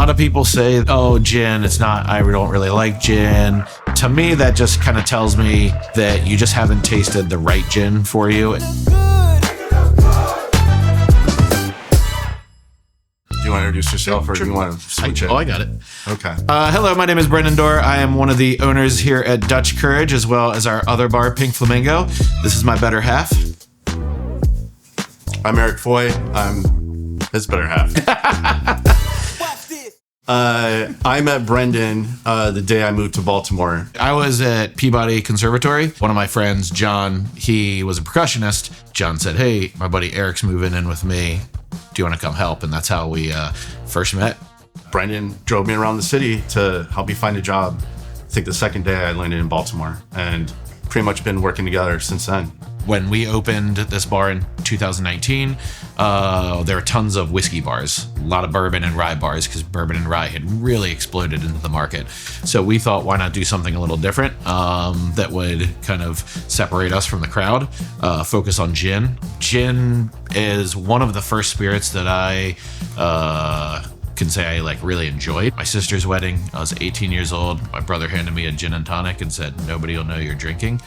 lot of people say, oh, gin, I don't really like gin. To me, that just kind of tells me that you just haven't tasted the right gin for you. Do you want to introduce yourself or do you want to switch it? Oh, I got it. Okay. Hello, my name is Brendan Dorr. I am one of the owners here at Dutch Courage, as well as our other bar, Pink Flamingo. This is my better half. I'm Eric Fooy. I'm his better half. I met Brendan the day I moved to Baltimore. I was at Peabody Conservatory. One of my friends, John, he was a percussionist. John said, hey, my buddy Eric's moving in with me. Do you want to come help? And that's how we first met. Brendan drove me around the city to help me find a job. I think the second day I landed in Baltimore and pretty much been working together since then. When we opened this bar in 2019, there were tons of whiskey bars, a lot of bourbon and rye bars, because bourbon and rye had really exploded into the market. So we thought, why not do something a little different that would kind of separate us from the crowd, focus on gin. Gin is one of the first spirits that I can say I really enjoyed. My sister's wedding, I was 18 years old. My brother handed me a gin and tonic and said, nobody will know you're drinking.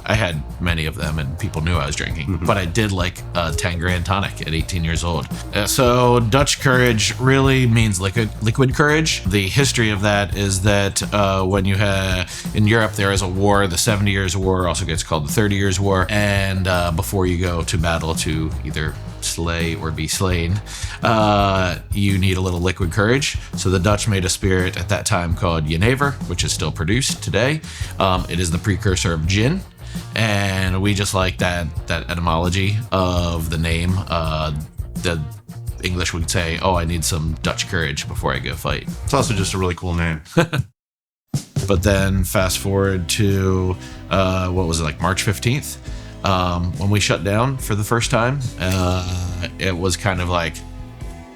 I had many of them and people knew I was drinking, but I did like a 10 grand tonic at 18 years old. So Dutch Courage really means liquid courage. The history of that is that when you have, in Europe, there is a war, the 70 Years' War, also gets called the 30 Years' War. And before you go to battle to either slay or be slain, you need a little liquid courage. So the Dutch made a spirit at that time called Jenever, which is still produced today. It is the precursor of gin. And we just like that etymology of the name. The English would say, oh, I need some Dutch courage before I go fight. It's also just a really cool name. But then fast forward to, March 15th, when we shut down for the first time. It was kind of like,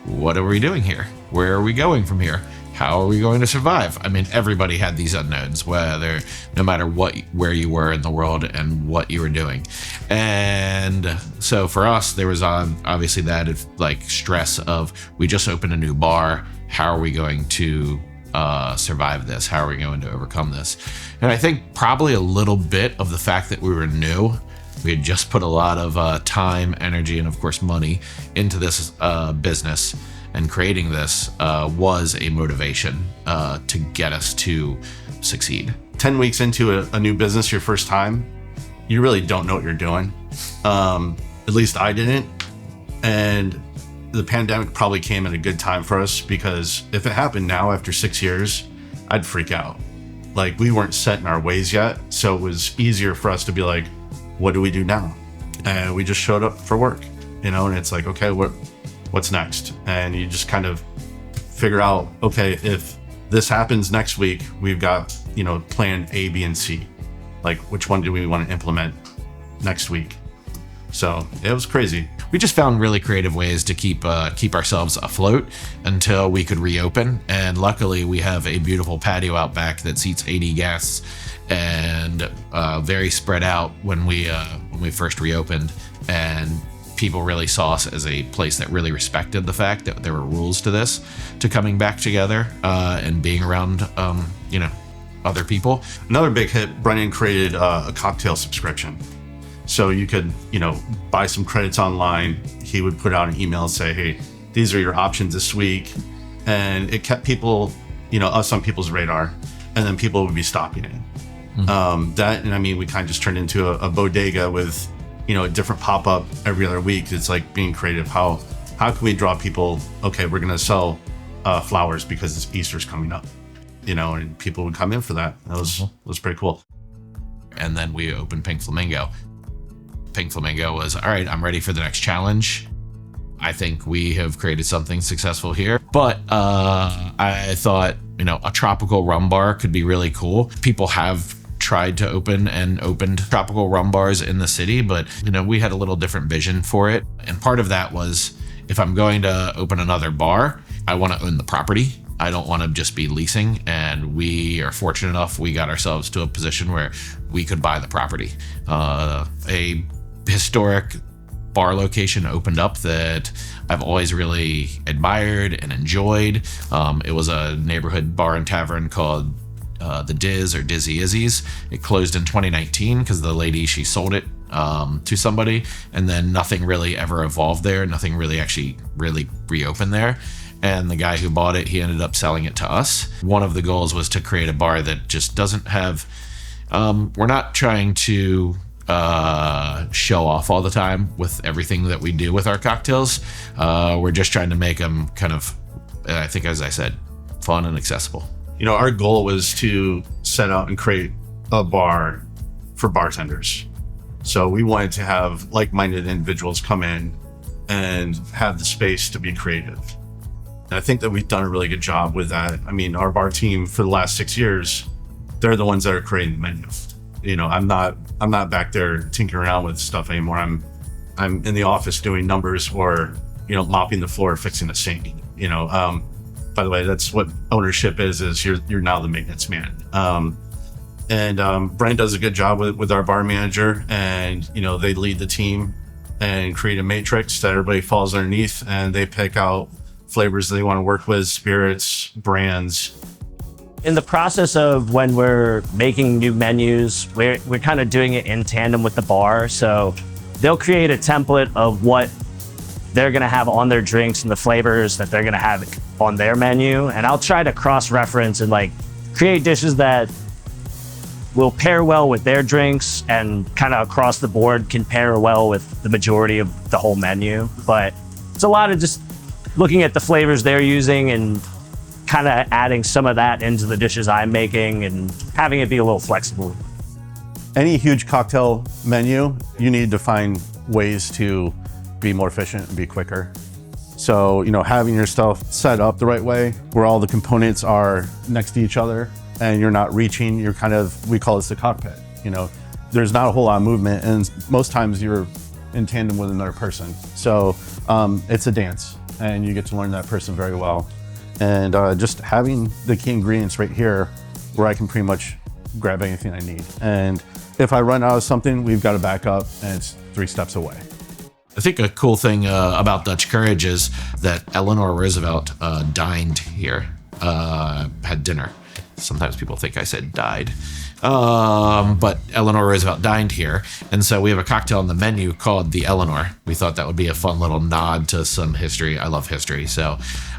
what are we doing here? Where are we going from here? How are we going to survive? I mean, everybody had these unknowns, no matter where you were in the world and what you were doing. And so for us, there was obviously that stress of, we just opened a new bar. How are we going to survive this? How are we going to overcome this? And I think probably a little bit of the fact that we were new. We had just put a lot of time, energy, and of course money into this business. And creating this was a motivation to get us to succeed. 10 weeks into a new business, your first time, you really don't know what you're doing. At least I didn't. And the pandemic probably came at a good time for us, because if it happened now after 6 years, I'd freak out. We weren't set in our ways yet. So it was easier for us to be like, what do we do now? And we just showed up for work, and it's like, okay, what's next? And you just kind of figure out, okay, if this happens next week, we've got, plan A, B, and C. Which one do we want to implement next week? So it was crazy. We just found really creative ways to keep ourselves afloat until we could reopen. And luckily, we have a beautiful patio out back that seats 80 guests, and very spread out when we first reopened. And people really saw us as a place that really respected the fact that there were rules to this, to coming back together and being around, other people. Another big hit, Brendan created a cocktail subscription. So you could, buy some credits online. He would put out an email and say, hey, these are your options this week. And it kept people, us on people's radar. And then people would be stopping it. Mm-hmm. We kind of just turned into a bodega with, a different pop-up every other week. It's like being creative. How can we draw people? Okay, we're going to sell flowers because it's Easter's coming up, and people would come in for that. That was pretty cool. And then we opened Pink Flamingo. Pink Flamingo was, all right, I'm ready for the next challenge. I think we have created something successful here. But I thought, a tropical rum bar could be really cool. People have tried to opened tropical rum bars in the city, but we had a little different vision for it. And part of that was, if I'm going to open another bar, I want to own the property. I don't want to just be leasing. And we are fortunate enough, we got ourselves to a position where we could buy the property. A historic bar location opened up that I've always really admired and enjoyed. It was a neighborhood bar and tavern called the Diz, or Dizzy Izzy's. It closed in 2019 because the lady, she sold it to somebody, and then nothing really ever evolved there. Nothing really actually really reopened there. And the guy who bought it, he ended up selling it to us. One of the goals was to create a bar that just doesn't have, we're not trying to show off all the time with everything that we do with our cocktails. We're just trying to make them kind of, I think, as I said, fun and accessible. You know, our goal was to set out and create a bar for bartenders. So we wanted to have like-minded individuals come in and have the space to be creative. And I think that we've done a really good job with that. I mean, our bar team for the last 6 years, they're the ones that are creating the menu. You know, I'm not back there tinkering around with stuff anymore. I'm in the office doing numbers, or, you know, mopping the floor, fixing the sink. You know, by the way, that's what ownership is you're now the maintenance man. Brent does a good job with our bar manager, and, you know, they lead the team and create a matrix that everybody falls underneath, and they pick out flavors they want to work with, spirits, brands. In the process of when we're making new menus, we're kind of doing it in tandem with the bar. So they'll create a template of what they're going to have on their drinks and the flavors that they're going to have on their menu. And I'll try to cross-reference and like create dishes that will pair well with their drinks and kind of across the board can pair well with the majority of the whole menu. But it's a lot of just looking at the flavors they're using and kind of adding some of that into the dishes I'm making and having it be a little flexible. Any huge cocktail menu, you need to find ways to be more efficient and be quicker. So, you know, having your stuff set up the right way, where all the components are next to each other and you're not reaching, you're kind of, we call this the cockpit. You know, there's not a whole lot of movement, and most times you're in tandem with another person. So it's a dance, and you get to learn that person very well. And just having the key ingredients right here where I can pretty much grab anything I need. And if I run out of something, we've got to back up, and it's 3 steps away. I think a cool thing about Dutch Courage is that Eleanor Roosevelt dined here, had dinner. Sometimes people think I said died. But Eleanor Roosevelt dined here. And so we have a cocktail on the menu called the Eleanor. We thought that would be a fun little nod to some history. I love history. So,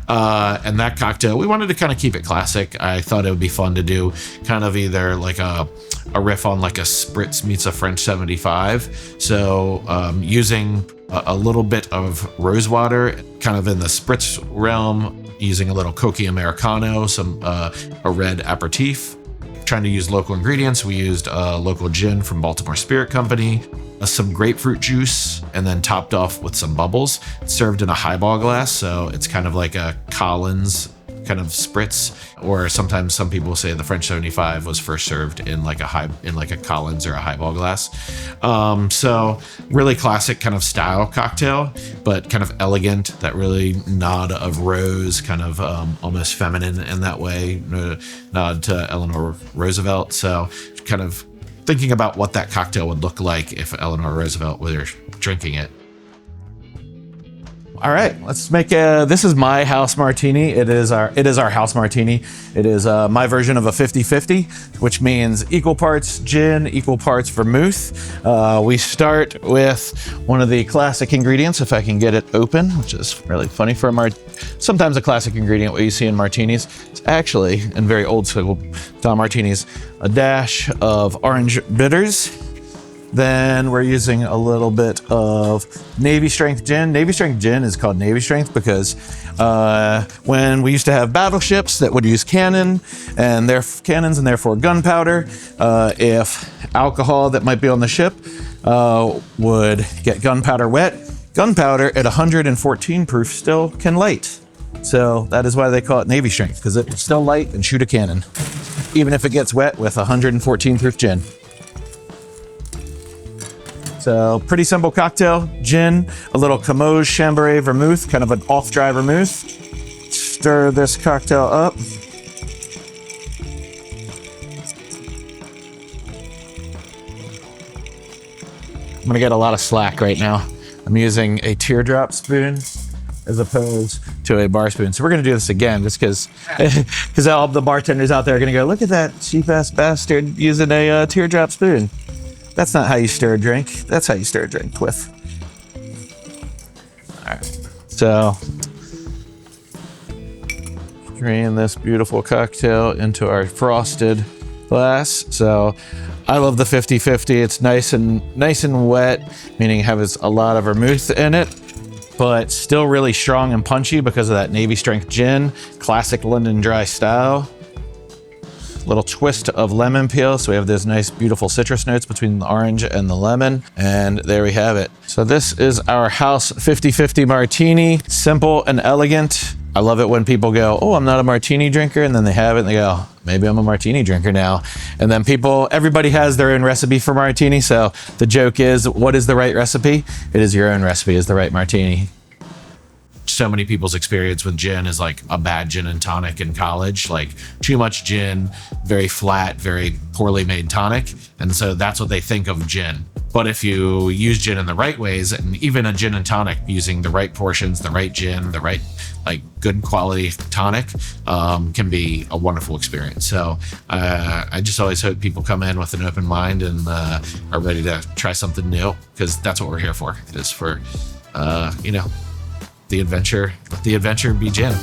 and that cocktail, we wanted to kind of keep it classic. I thought it would be fun to do kind of either like a riff on like a Spritz meets a French 75. So using a little bit of rosewater, kind of in the Spritz realm, using a little Coca Americano, some a red aperitif. Trying to use local ingredients. We used local gin from Baltimore Spirit Company, some grapefruit juice, and then topped off with some bubbles. It's served in a highball glass, so it's kind of like a Collins kind of spritz, or sometimes some people say the French 75 was first served in like a Collins or a highball glass. So really classic kind of style cocktail, but kind of elegant, that really nod of rose, kind of almost feminine in that way, nod to Eleanor Roosevelt. So kind of thinking about what that cocktail would look like if Eleanor Roosevelt were drinking it. All right, let's make this is my House Martini. It is our House Martini. It is my version of a 50-50, which means equal parts gin, equal parts vermouth. We start with one of the classic ingredients, if I can get it open, which is really funny for sometimes a classic ingredient, what you see in martinis. It's actually, in very old school style martinis, a dash of orange bitters. Then we're using a little bit of Navy Strength gin. Navy Strength gin is called Navy Strength because when we used to have battleships that would use cannons and therefore gunpowder, if alcohol that might be on the ship would get gunpowder wet, gunpowder at 114 proof still can light. So that is why they call it Navy Strength, because it can still light and shoot a cannon, even if it gets wet with 114 proof gin. So pretty simple cocktail, gin, a little Camoes Chambray vermouth, kind of an off-dry vermouth. Stir this cocktail up. I'm gonna get a lot of slack right now. I'm using a teardrop spoon as opposed to a bar spoon. So we're gonna do this again just because all the bartenders out there are gonna go, look at that cheap ass bastard using a teardrop spoon. That's not how you stir a drink. That's how you stir a drink with. All right, so drain this beautiful cocktail into our frosted glass. So I love the 50-50. It's nice and wet, meaning it has a lot of vermouth in it, but still really strong and punchy because of that Navy strength gin, classic London dry style. Little twist of lemon peel, so we have those nice beautiful citrus notes between the orange and the lemon, and there we have it. So this is our House 50-50 Martini, simple and elegant. I love it when people go, oh, I'm not a martini drinker, and then they have it and they go, maybe I'm a martini drinker now. And then everybody has their own recipe for martini, so the joke is, what is the right recipe? It is your own recipe is the right martini. So many people's experience with gin is like a bad gin and tonic in college, like too much gin, very flat, very poorly made tonic. And so that's what they think of gin. But if you use gin in the right ways, and even a gin and tonic, using the right portions, the right gin, the right like good quality tonic, can be a wonderful experience. So I just always hope people come in with an open mind and are ready to try something new, because that's what we're here for. It is for, the adventure. Let the adventure be gin.